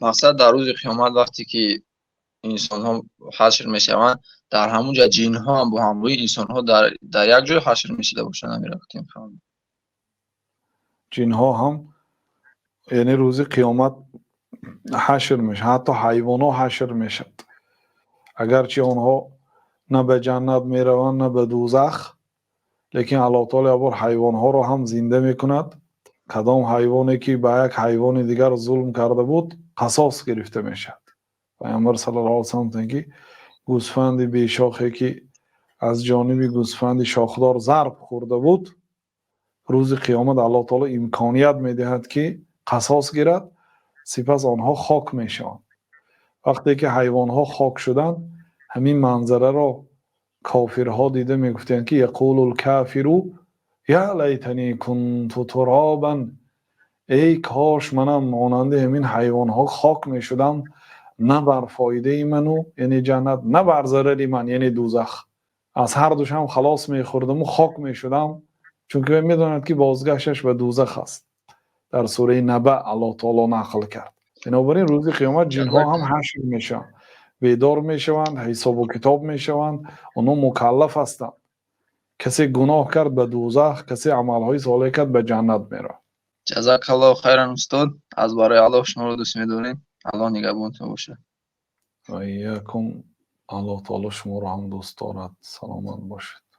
مقصد در روز قیامت وقتی که انسان ها حشر میشوند، در همونجا جن ها هم با همراه انسان ها در یک جای حشر میشده باشند. امیر اختیم فرمود. جن ها هم یعنی روز قیامت حشر میشه، حتی حیوان ها حشر میشد، اگرچه آنها نه به جنت میروند نه به دوزخ، لیکن الله تعالی ابر حیوان ها را هم زنده میکند. کدام حیوانی که به یک حیوان دیگر ظلم کرده بود قصاص گرفته میشد. پیامبر صلی الله علیه و سلم میگه گوسفند بیشاخی که از جانب گوسفند شاخدار ضرب خورده بود، روز قیامت الله تعالی امکانیت میدهد که قصاص گیرد، سپس آنها خاک میشوند. وقتی که حیوان ها خاک شدند، همین منظره را کافرها دیده میگفتند که یقول الکافر یا لیتنی کنت ترابا، ای کاش منم مانند همین حیوان ها خاک میشدم، نه بر فایده منو یعنی جنت، نه بر ضرر من یعنی دوزخ، از هر دوش هم خلاص میخوردم و خاک میشدم، چون که میداند که بازگشتش به دوزخ است. در سوره نبأ الله تعالی نقل کرد. بنابراین روز قیامت جن ها هم حشر میشن، بیدار میشوند، حساب و کتاب میشوند، اونا مکلف هستند. کسی گناه کرد به دوزخ، کسی عملهای صالح کرد به جنت میره. جزاک الله خیرا استاد، از برای الله شما رو دوست میداریم. الله نگهبانتون باشه. و ایاکم. الله تعالی شما رو هم دوست دارد. سلامت باشید.